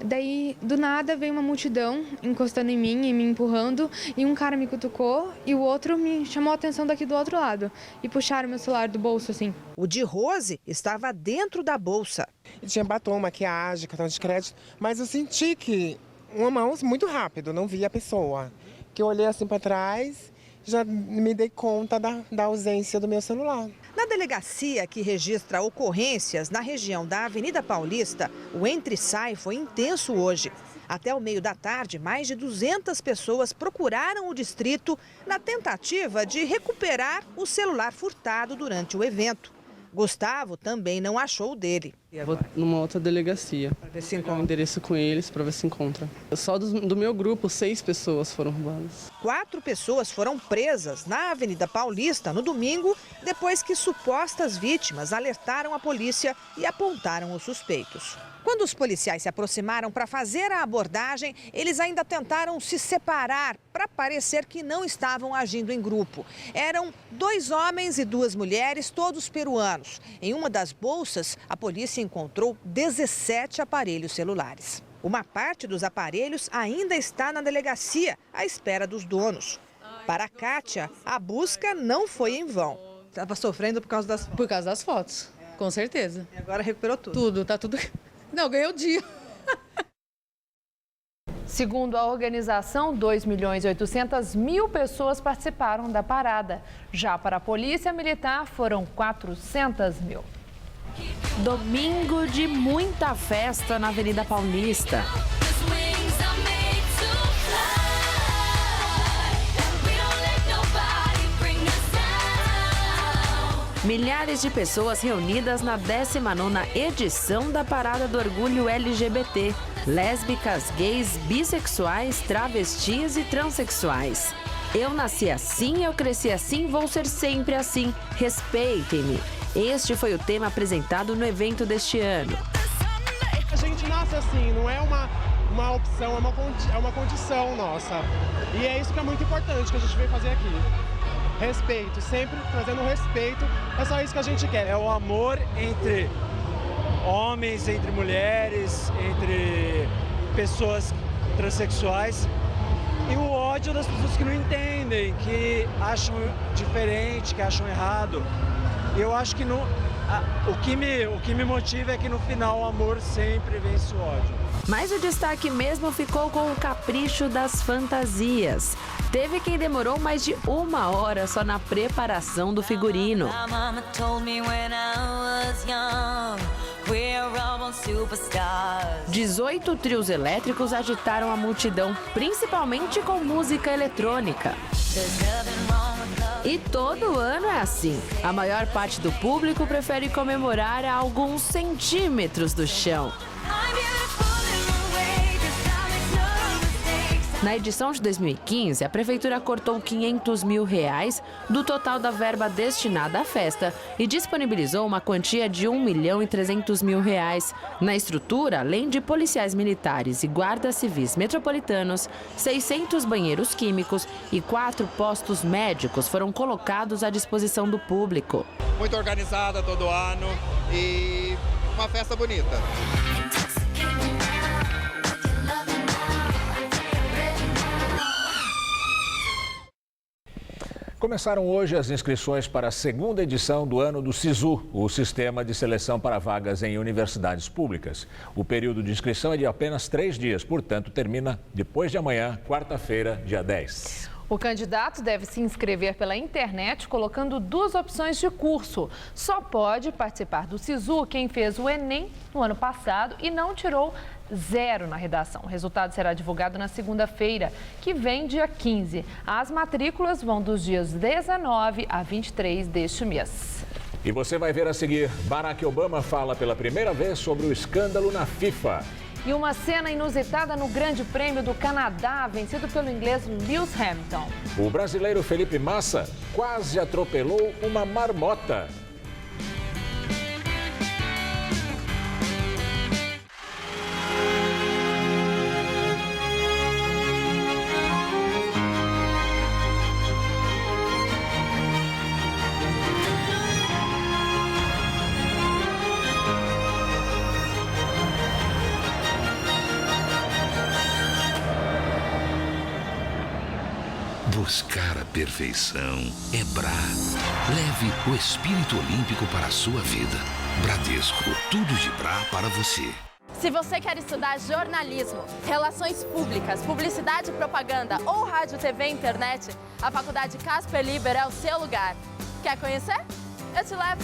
Daí, do nada, veio uma multidão encostando em mim e me empurrando, e um cara me cutucou e o outro me chamou a atenção daqui do outro lado e puxaram meu celular do bolso, assim. O de Rose estava dentro da bolsa. E tinha batom, maquiagem, cartão de crédito, mas eu senti que uma mão muito rápido, não vi a pessoa. Que eu olhei assim para trás, já me dei conta da ausência do meu celular. Na delegacia que registra ocorrências na região da Avenida Paulista, o entra-sai foi intenso hoje. Até o meio da tarde, mais de 200 pessoas procuraram o distrito na tentativa de recuperar o celular furtado durante o evento. Gustavo também não achou o dele. Vou numa outra delegacia. Para ver se encontra. Um endereço com eles para ver se encontra. Só do meu grupo, 6 pessoas foram roubadas. 4 pessoas foram presas na Avenida Paulista no domingo, depois que supostas vítimas alertaram a polícia e apontaram os suspeitos. Quando os policiais se aproximaram para fazer a abordagem, eles ainda tentaram se separar para parecer que não estavam agindo em grupo. Eram 2 homens e 2 mulheres, todos peruanos. Em uma das bolsas, a polícia encontrou 17 aparelhos celulares. Uma parte dos aparelhos ainda está na delegacia, à espera dos donos. Para a Kátia, a busca não foi em vão. Estava sofrendo por causa das fotos, com certeza. E agora recuperou tudo? Tudo, tá tudo... Não, ganhei o dia. Segundo a organização, 2.800.000 pessoas participaram da parada. Já para a Polícia Militar, foram 400.000. Domingo de muita festa na Avenida Paulista. Milhares de pessoas reunidas na 19ª edição da Parada do Orgulho LGBT. Lésbicas, gays, bissexuais, travestis e transexuais. Eu nasci assim, eu cresci assim, vou ser sempre assim. Respeitem-me. Este foi o tema apresentado no evento deste ano. A gente nasce assim, não é uma opção, é uma condição nossa. E é isso que é muito importante que a gente veio fazer aqui. Respeito, sempre trazendo respeito, é só isso que a gente quer. É o amor entre homens, entre mulheres, entre pessoas transexuais e o ódio das pessoas que não entendem, que acham diferente, que acham errado. Eu acho que o que me motiva é que no final o amor sempre vence o ódio. Mas o destaque mesmo ficou com o capricho das fantasias. Teve quem demorou mais de 1 hora só na preparação do figurino. 18 trios elétricos agitaram a multidão, principalmente com música eletrônica. E todo ano é assim. A maior parte do público prefere comemorar a alguns centímetros do chão. Na edição de 2015, a Prefeitura cortou R$500 mil do total da verba destinada à festa e disponibilizou uma quantia de R$1.300.000. Na estrutura, além de policiais militares e guardas civis metropolitanos, 600 banheiros químicos e 4 postos médicos foram colocados à disposição do público. Muito organizada todo ano e uma festa bonita. Começaram hoje as inscrições para a 2ª edição do ano do SISU, o Sistema de Seleção para Vagas em Universidades Públicas. O período de inscrição é de apenas 3 dias, portanto, termina depois de amanhã, quarta-feira, dia 10. O candidato deve se inscrever pela internet colocando 2 opções de curso. Só pode participar do SISU quem fez o Enem no ano passado e não tirou 0 na redação. O resultado será divulgado na segunda-feira, que vem dia 15. As matrículas vão dos dias 19 a 23 deste mês. E você vai ver a seguir, Barack Obama fala pela primeira vez sobre o escândalo na FIFA. E uma cena inusitada no Grande Prêmio do Canadá, vencido pelo inglês Lewis Hamilton. O brasileiro Felipe Massa quase atropelou uma marmota. Buscar a perfeição é Bra. Leve o espírito olímpico para a sua vida. Bradesco, tudo de Bra para você. Se você quer estudar jornalismo, relações públicas, publicidade e propaganda ou rádio, TV e internet, a Faculdade Casper Liber é o seu lugar. Quer conhecer? Eu te levo.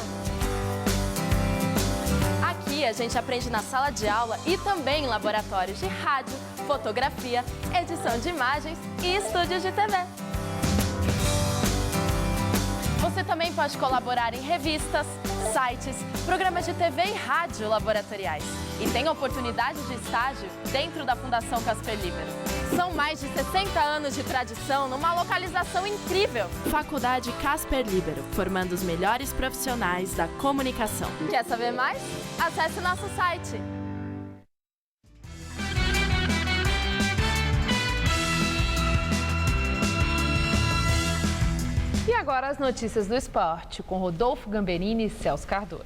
Aqui a gente aprende na sala de aula e também em laboratórios de rádio, fotografia, edição de imagens e estúdios de TV. Você também pode colaborar em revistas, sites, programas de TV e rádio laboratoriais. E tem oportunidade de estágio dentro da Fundação Casper Libero. São mais de 60 anos de tradição numa localização incrível. Faculdade Casper Libero, formando os melhores profissionais da comunicação. Quer saber mais? Acesse nosso site. E agora as notícias do esporte, com Rodolfo Gamberini e Celso Cardoso.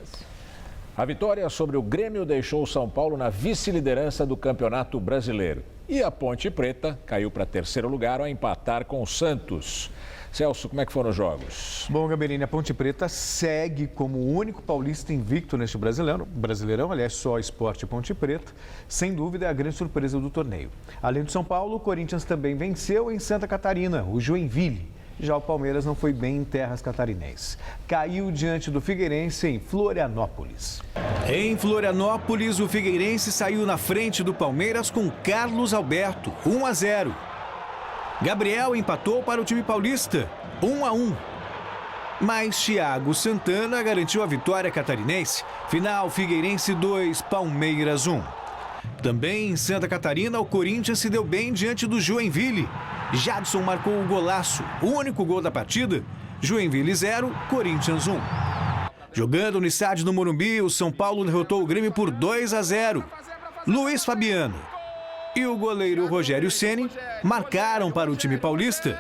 A vitória sobre o Grêmio deixou o São Paulo na vice-liderança do Campeonato Brasileiro. E a Ponte Preta caiu para terceiro lugar ao empatar com o Santos. Celso, como é que foram os jogos? Bom, Gamberini, a Ponte Preta segue como o único paulista invicto neste Brasileirão, aliás, só Sport e Ponte Preta. Sem dúvida, é a grande surpresa do torneio. Além do São Paulo, o Corinthians também venceu em Santa Catarina, o Joinville. Já o Palmeiras não foi bem em terras catarinenses. Caiu diante do Figueirense em Florianópolis. Em Florianópolis, o Figueirense saiu na frente do Palmeiras com Carlos Alberto, 1-0. Gabriel empatou para o time paulista, 1-1. Mas Thiago Santana garantiu a vitória catarinense. Final, Figueirense 2, Palmeiras 1. Também em Santa Catarina, o Corinthians se deu bem diante do Joinville. Jadson marcou o golaço, o único gol da partida. Joinville 0, Corinthians 1. Jogando no estádio do Morumbi, o São Paulo derrotou o Grêmio por 2-0. Luiz Fabiano e o goleiro Rogério Ceni marcaram para o time paulista.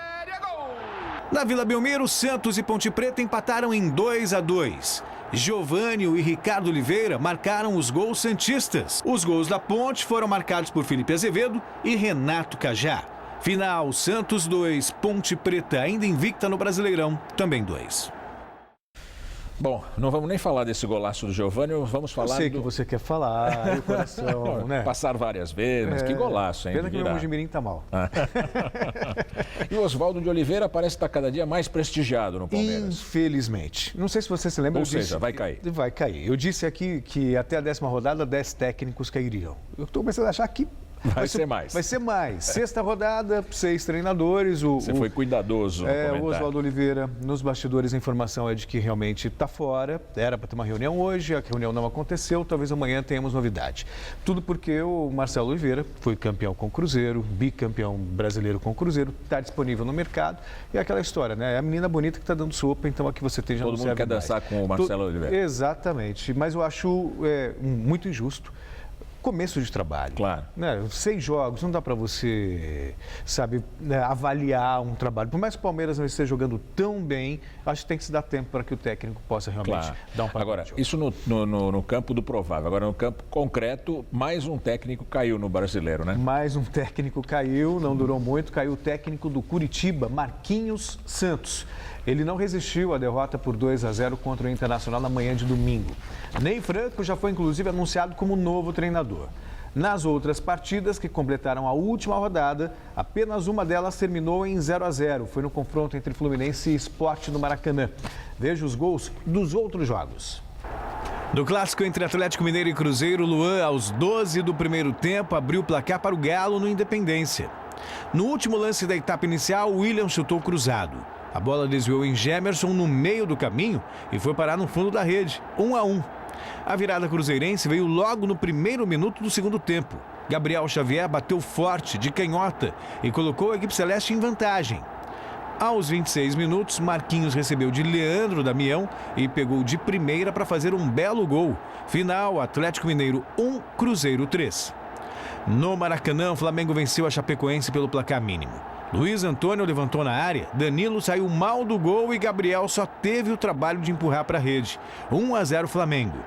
Na Vila Belmiro, Santos e Ponte Preta empataram em 2-2. Giovânio e Ricardo Oliveira marcaram os gols santistas. Os gols da Ponte foram marcados por Felipe Azevedo e Renato Cajá. Final, Santos 2, Ponte Preta ainda invicta no Brasileirão, também 2. Bom, não vamos nem falar desse golaço do Giovânio, vamos falar Eu sei que você quer falar, o coração, né? Passar várias vezes, mas que golaço, hein? Pena que o meu Mojimirim tá mal. E o Oswaldo de Oliveira parece estar cada dia mais prestigiado no Palmeiras. Infelizmente. Não sei se você se lembra. Ou seja, vai cair. Vai cair. Eu disse aqui que até a 10ª rodada, 10 técnicos cairiam. Eu estou começando a achar que Vai ser mais. Vai ser mais. 6ª rodada, 6 treinadores. Você foi cuidadoso no comentário. O Oswaldo Oliveira, nos bastidores, a informação é de que realmente está fora. Era para ter uma reunião hoje, a reunião não aconteceu. Talvez amanhã tenhamos novidade. Tudo porque o Marcelo Oliveira foi campeão com o Cruzeiro, bicampeão brasileiro com o Cruzeiro, está disponível no mercado. E é aquela história, né? É a menina bonita que está dando sopa, então aqui você tem já Todo mundo quer dançar com o Marcelo Oliveira. Exatamente. Mas eu acho muito injusto. Começo de trabalho. Claro. Né? 6 jogos, não dá para você, sabe, avaliar um trabalho. Por mais que o Palmeiras não esteja jogando tão bem, acho que tem que se dar tempo para que o técnico possa realmente dar um papel. Agora, isso no campo do provável. Agora, no campo concreto, mais um técnico caiu no Brasileiro, né? Mais um técnico caiu, não durou muito. Caiu o técnico do Curitiba, Marquinhos Santos. Ele não resistiu à derrota por 2-0 contra o Internacional na manhã de domingo. Ney Franco já foi, inclusive, anunciado como novo treinador. Nas outras partidas que completaram a última rodada, apenas uma delas terminou em 0-0. Foi no confronto entre Fluminense e Sport no Maracanã. Veja os gols dos outros jogos. No clássico entre Atlético Mineiro e Cruzeiro, Luan, aos 12 do primeiro tempo, abriu o placar para o Galo no Independência. No último lance da etapa inicial, William chutou cruzado. A bola desviou em Gemerson no meio do caminho e foi parar no fundo da rede, 1-1. A virada cruzeirense veio logo no primeiro minuto do segundo tempo. Gabriel Xavier bateu forte, de canhota, e colocou a equipe celeste em vantagem. Aos 26 minutos, Marquinhos recebeu de Leandro Damião e pegou de primeira para fazer um belo gol. Final, Atlético Mineiro 1, Cruzeiro 3. No Maracanã, o Flamengo venceu a Chapecoense pelo placar mínimo. Luiz Antônio levantou na área, Danilo saiu mal do gol e Gabriel só teve o trabalho de empurrar para a rede. 1-0 Flamengo.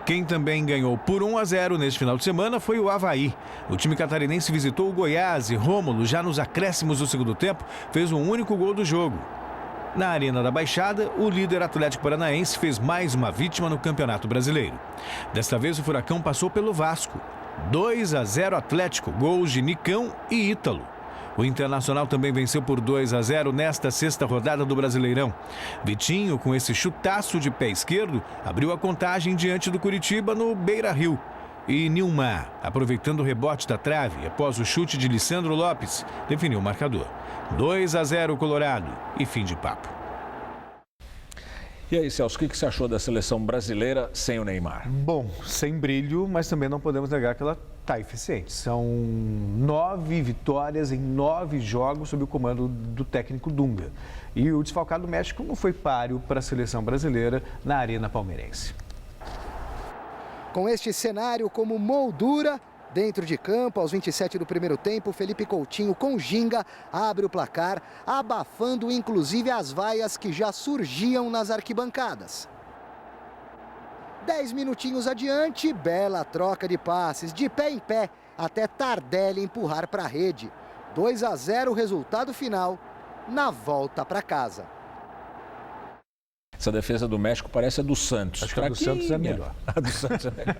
Quem também ganhou por 1-0 neste final de semana foi o Avaí. O time catarinense visitou o Goiás e Rômulo, já nos acréscimos do segundo tempo, fez um único gol do jogo. Na Arena da Baixada, o líder Atlético Paranaense fez mais uma vítima no Campeonato Brasileiro. Desta vez o Furacão passou pelo Vasco. 2-0 Atlético, gols de Nicão e Ítalo. O Internacional também venceu por 2-0 nesta 6ª rodada do Brasileirão. Vitinho, com esse chutaço de pé esquerdo, abriu a contagem diante do Curitiba no Beira-Rio. E Nilmar, aproveitando o rebote da trave após o chute de Lisandro Lopes, definiu o marcador. 2-0 Colorado e fim de papo. E aí, Celso, o que você achou da seleção brasileira sem o Neymar? Bom, sem brilho, mas também não podemos negar que ela está eficiente. São 9 vitórias em 9 jogos sob o comando do técnico Dunga. E o desfalcado México não foi páreo para a seleção brasileira na Arena Palmeirense. Com este cenário como moldura, dentro de campo, aos 27 do primeiro tempo, Felipe Coutinho com ginga abre o placar, abafando inclusive as vaias que já surgiam nas arquibancadas. 10 minutinhos adiante, bela troca de passes, de pé em pé, até Tardelli empurrar para a rede. 2-0 o resultado final, na volta para casa. Essa defesa do México parece a do Santos. Acho que a do Santos é melhor. A do Santos é melhor.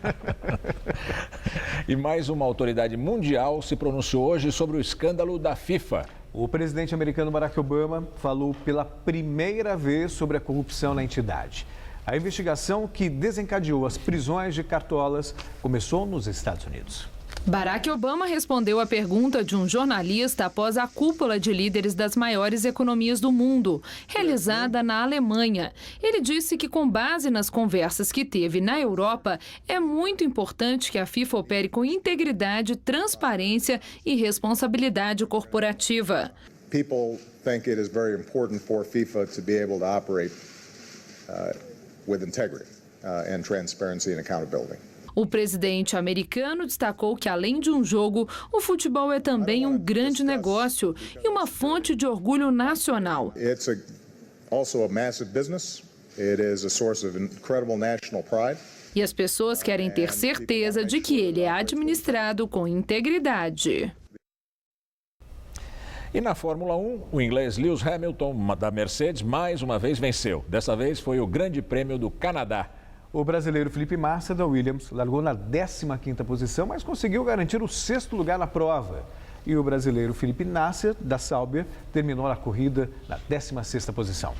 E mais uma autoridade mundial se pronunciou hoje sobre o escândalo da FIFA. O presidente americano Barack Obama falou pela primeira vez sobre a corrupção na entidade. A investigação que desencadeou as prisões de cartolas começou nos Estados Unidos. Barack Obama respondeu à pergunta de um jornalista após a cúpula de líderes das maiores economias do mundo, realizada na Alemanha. Ele disse que, com base nas conversas que teve na Europa, é muito importante que a FIFA opere com integridade, transparência e responsabilidade corporativa. People think it is very important for FIFA to be able to operate with integrity and transparency and accountability. O presidente americano destacou que, além de um jogo, o futebol é também um grande negócio e uma fonte de orgulho nacional. It's also a massive business. It is a source of incredible national pride. E as pessoas querem ter certeza de que ele é administrado com integridade. E na Fórmula 1, o inglês Lewis Hamilton, da Mercedes, mais uma vez venceu. Dessa vez foi o Grande Prêmio do Canadá. O brasileiro Felipe Massa, da Williams, largou na 15ª posição, mas conseguiu garantir o 6º lugar na prova. E o brasileiro Felipe Nasser, da Sauber, terminou a corrida na 16ª posição.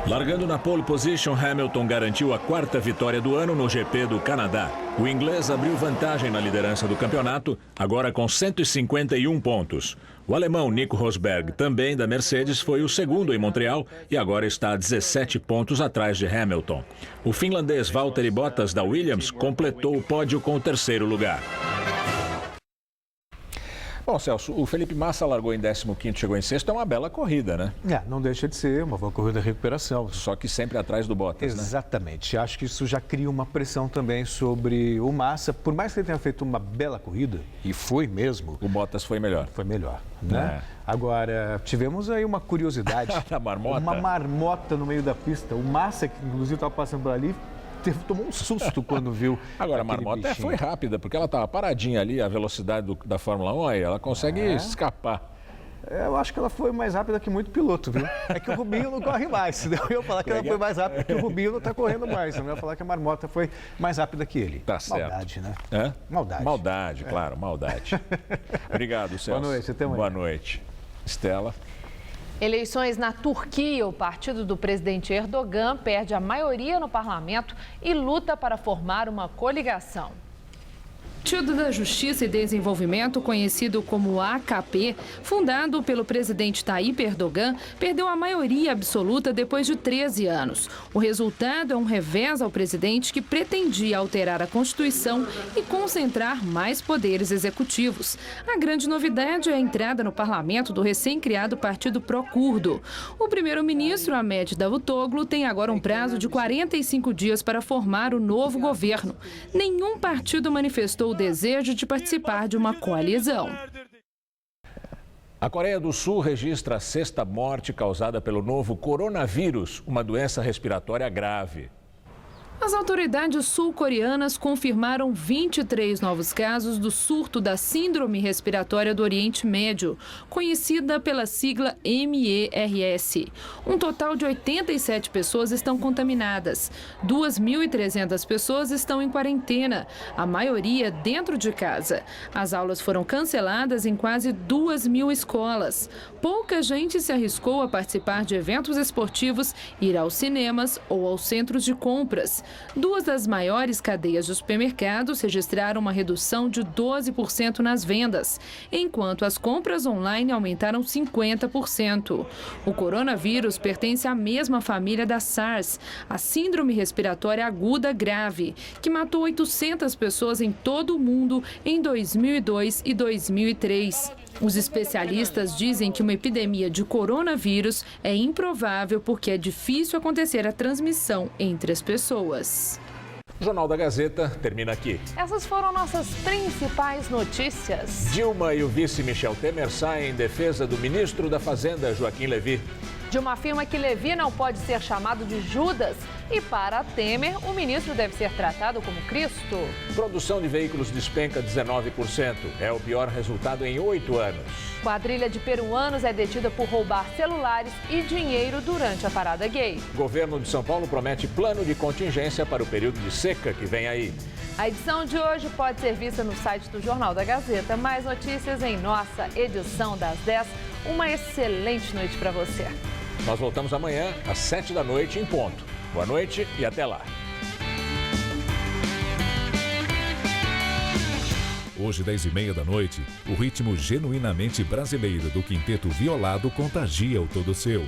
Largando na pole position, Hamilton garantiu a 4ª vitória do ano no GP do Canadá. O inglês abriu vantagem na liderança do campeonato, agora com 151 pontos. O alemão Nico Rosberg, também da Mercedes, foi o segundo em Montreal e agora está a 17 pontos atrás de Hamilton. O finlandês Valtteri Bottas, da Williams, completou o pódio com o 3º lugar. Bom, Celso, o Felipe Massa largou em 15º, chegou em 6º, é uma bela corrida, né? Não deixa de ser uma boa corrida de recuperação. Só que sempre atrás do Bottas, né? Exatamente. Acho que isso já cria uma pressão também sobre o Massa. Por mais que ele tenha feito uma bela corrida, e foi mesmo... O Bottas foi melhor. Foi melhor, né? Agora, tivemos aí uma curiosidade. A marmota? Uma marmota no meio da pista. O Massa, que inclusive estava passando por ali, tomou um susto quando viu. Agora, a marmota foi rápida, porque ela estava paradinha ali, a velocidade da Fórmula 1, aí ela consegue escapar. Eu acho que ela foi mais rápida que muito piloto, viu? É que o Rubinho não corre mais. Eu ia falar que ela foi mais rápida que o Rubinho não está correndo mais. Eu ia falar que a marmota foi mais rápida que ele. Tá certo. Maldade, né? É? Maldade. Maldade, claro, maldade. Obrigado, Celso. Boa noite, até amanhã. Boa noite. Estela. Eleições na Turquia, o partido do presidente Erdogan perde a maioria no parlamento e luta para formar uma coligação. O Partido da Justiça e Desenvolvimento, conhecido como AKP, fundado pelo presidente Tayyip Erdogan, perdeu a maioria absoluta depois de 13 anos. O resultado é um revés ao presidente que pretendia alterar a Constituição e concentrar mais poderes executivos. A grande novidade é a entrada no parlamento do recém-criado Partido Pró-Curdo. O primeiro-ministro Ahmet Davutoglu tem agora um prazo de 45 dias para formar o novo governo. Nenhum partido manifestou o desejo de participar de uma coalizão. A Coreia do Sul registra a 6ª morte causada pelo novo coronavírus, uma doença respiratória grave. As autoridades sul-coreanas confirmaram 23 novos casos do surto da Síndrome Respiratória do Oriente Médio, conhecida pela sigla MERS. Um total de 87 pessoas estão contaminadas. 2.300 pessoas estão em quarentena, a maioria dentro de casa. As aulas foram canceladas em quase 2.000 escolas. Pouca gente se arriscou a participar de eventos esportivos, ir aos cinemas ou aos centros de compras. Duas das maiores cadeias de supermercados registraram uma redução de 12% nas vendas, enquanto as compras online aumentaram 50%. O coronavírus pertence à mesma família da SARS, a Síndrome Respiratória Aguda Grave, que matou 800 pessoas em todo o mundo em 2002 e 2003. Os especialistas dizem que uma epidemia de coronavírus é improvável porque é difícil acontecer a transmissão entre as pessoas. O Jornal da Gazeta termina aqui. Essas foram nossas principais notícias. Dilma e o vice Michel Temer saem em defesa do ministro da Fazenda, Joaquim Levy. Dilma afirma que Levy não pode ser chamado de Judas. E para Temer, o ministro deve ser tratado como Cristo. Produção de veículos despenca 19%. É o pior resultado em 8 anos. Quadrilha de peruanos é detida por roubar celulares e dinheiro durante a parada gay. O governo de São Paulo promete plano de contingência para o período de seca que vem aí. A edição de hoje pode ser vista no site do Jornal da Gazeta. Mais notícias em nossa edição das 10. Uma excelente noite para você. Nós voltamos amanhã às 7 da noite em ponto. Boa noite e até lá. Hoje, 10h30 da noite, o ritmo genuinamente brasileiro do Quinteto Violado contagia o todo seu.